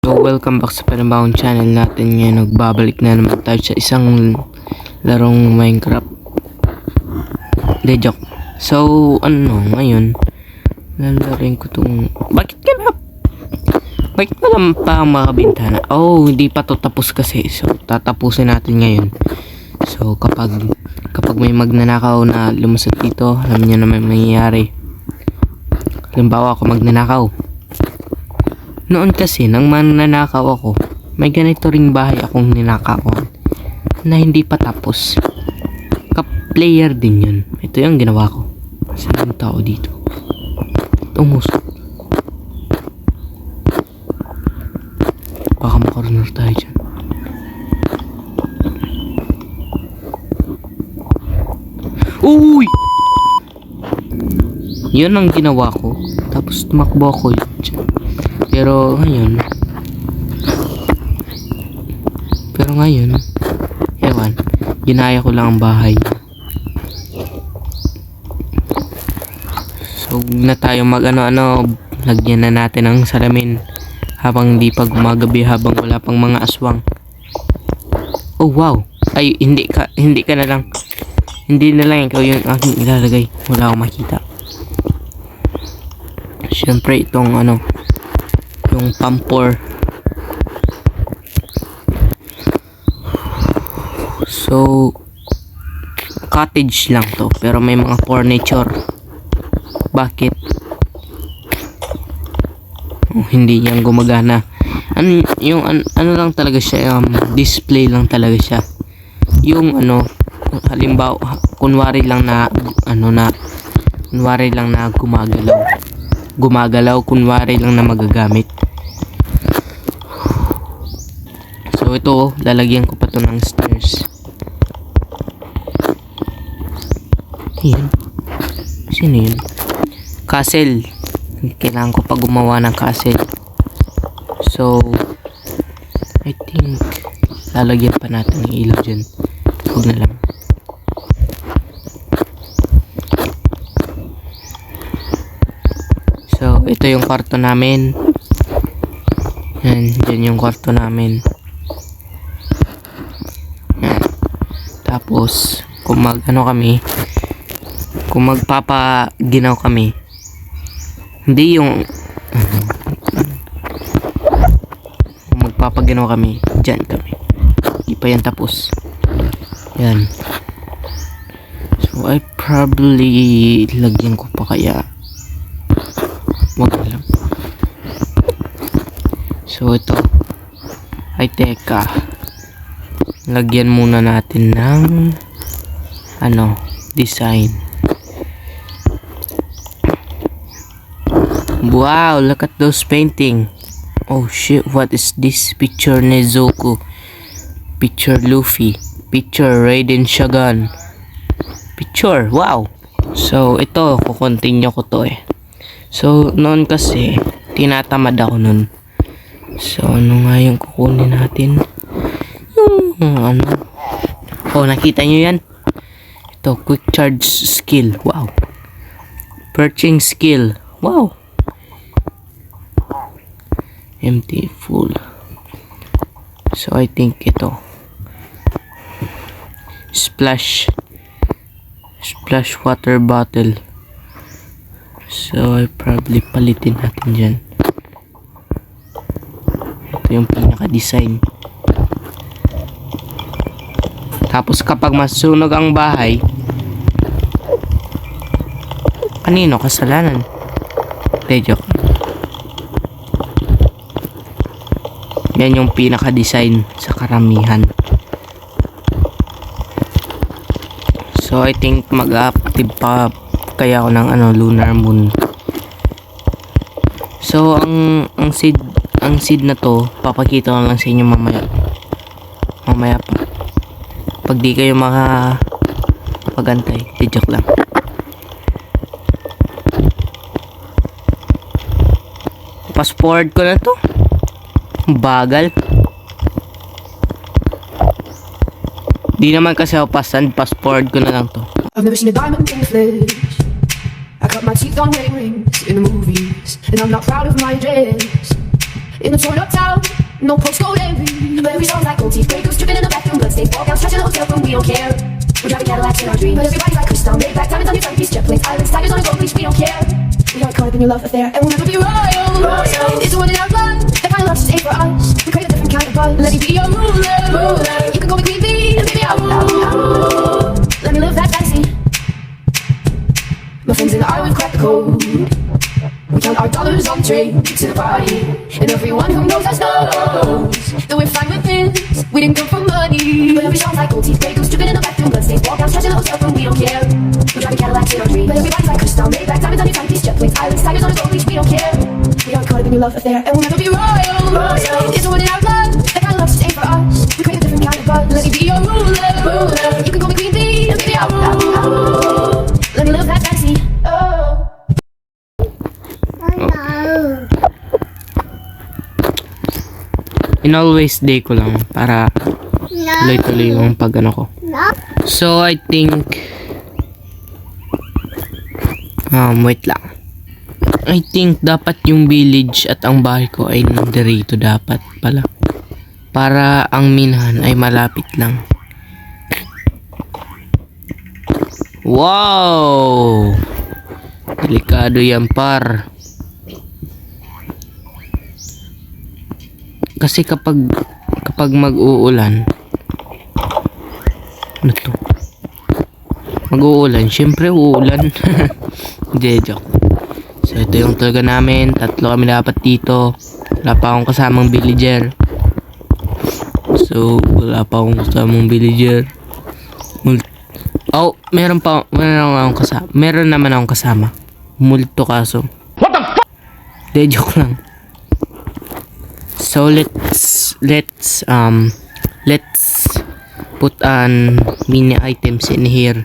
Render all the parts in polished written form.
So welcome back sa panibagong channel natin. Ngayon nagbabalik na naman tayo sa isang larong Minecraft. De joke. So ngayon lalarin ko tong bakit na lang pa ang mga bintana? Oh, hindi pa to tapos kasi. So tatapusin natin ngayon. So kapag may magnanakaw na lumusot dito, alam niyo naman mangyayari. Halimbawa ako magnanakaw. Noon kasi, nang mananakaw ako, may ganito ring bahay akong ninakawan na hindi pa tapos. Ka-player din yun. Ito yung ginawa ko. Saan yung tao dito? Tumusok. Baka makorner tayo dyan. Uy! Yun ang ginawa ko. Tapos tumakbo ako dyan. Pero ngayon, ewan, ginaya ko lang ang bahay. So, na tayo lagyan na natin ang salamin habang di pa gumagabi, habang wala pang mga aswang. Oh wow, ay hindi ka na lang. Hindi na lang ikaw yung aking ilalagay. Wala akong makita. Siyempre itong yung pampor. So cottage lang to, pero may mga furniture. Bakit? Hindi yan gumagana. Ano lang talaga siya, display lang talaga siya. Yung halimbawa kunwari lang na gumagalaw, kunwari lang na magagamit. So ito, lalagyan ko pa to ng stairs. Ayan. Sino yun? Castle. Kailangan ko pa gumawa ng castle. So I think lalagyan pa natin ng ilaw dyan. Huwag na lang. So ito yung kwarto namin. Yan, dyan yung kwarto namin. Yan. Tapos kung magpapaginaw kami, hindi yung kung magpapaginaw kami, dyan kami. Hindi pa yan tapos. Yan. So I probably lagyan ko pa kaya. Wag lang. So ito. Ay teka. Lagyan muna natin ng design. Wow, look at those painting. Oh shit, what is this? Picture Nezuko. Picture Luffy. Picture Raiden Shagan. Picture, wow. So ito, kukontinue ko to eh. So noon kasi tinatamad ako noon. So nga yung kukunin natin? Yung oh, nakita nyo yan? Ito, quick charge skill. Wow. Perching skill. Wow. Empty, full. So I think ito. Splash water bottle. So I probably palitin natin dyan. Ito yung pinaka-design. Tapos kapag masunog ang bahay, kanino kasalanan? De joke. Yan yung pinaka-design sa karamihan. So I think mag-active pa kaya ako ng lunar moon. So ang seed na to papakita ko lang sa inyo mamaya pa. Pag di kayo makapagantay, di joke lang. Fast forward ko na to. Bagal. Di naman kasi ako fast forward ko na lang to. I've never seen a diamond in the flesh. I cut my teeth on wedding rings in the movies, and I'm not proud of my dress. In the torn up town No postcode envy, but every song's like gold teeth. Grey goose dripping in the bathroom, bloodstains, ball gowns, trash in the hotel room. We don't care. We're driving Cadillacs in our dreams, but everybody's like crystal, made black diamonds on your timepiece, jet planes, islands, tigers on a gold leash. We don't care. We got caught up in your love affair, and we'll never be royal. It's a one in our blood. That kind of love just ain't for us. We crave a different kind of buzz. Let me be your ruler. You can call me Queen Bee, and baby I'll rule. Let me live that fantasy. My friends and I would crack the code. We count our dollars on the train to the party, and everyone who knows us knows that we're fine with this. We didn't come for money, but every song's like gold teeth. Grey goose dripping in the bathroom, bloodstains, ball gowns, trash in the hotel room. We don't care. We're driving Cadillacs in our dreams, but everybody's like crystal, made black diamonds on your timepiece, jet planes, islands, tigers on a gold leash. We don't care. We got caught up in your love affair, and we'll never be royal. It's a one in our blood. That kind of love just ain't for us. We crave a different kind of buzz. Let me be your ruler. You can call me Queen Bee, and baby I'll rule. Let me live that fantasy. Oh. In always day ko lang para tuloy-tuloy yung pag ano ko. So I think wait lang. I think dapat yung village at ang bahay ko ay nandirito dapat pala. Para ang minahan ay malapit lang. Wow! Delikado yan par. Kasi kapag mag-uulan, ano to? Mag-uulan, syempre uulan. Hindi, joke. So ito yung talaga namin. 3 kami dapat dito. Wala pa akong kasamang villager. Meron naman akong kasama. Multo kaso. What the fuck? Hindi, joke lang. So let's put on mini items in here.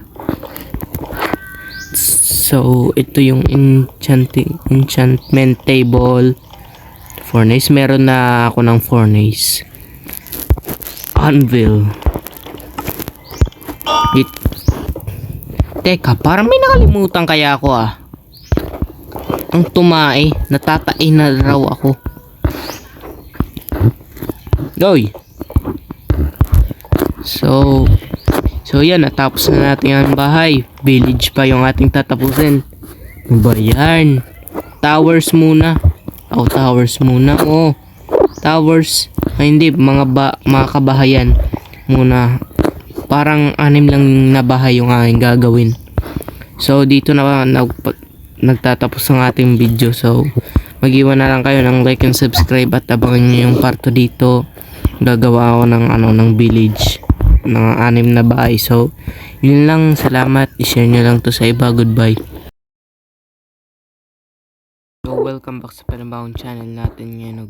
So ito yung enchantment table, furnace. Meron na ako ng furnace. Anvil. Teka, parang may nakalimutan kaya ako Ang tumae, natatain na raw ako. Goy. So yan, natapos na natin ang bahay. Village pa yung ating tatapusin. Ano ba yan? Towers muna. Towers muna. Towers. Ay, hindi, mga kabahayan muna. Parang 6 lang na bahay yung aking gagawin. So dito na nagtatapos ang ating video. So mag-iwan na lang kayo ng like and subscribe at abangan nyo yung parto dito. Gagawa ako ng village ng 6 na bahay. So yun lang, salamat. I-share nyo lang to sa iba. Goodbye. So welcome back sa panibagong channel natin ngayon.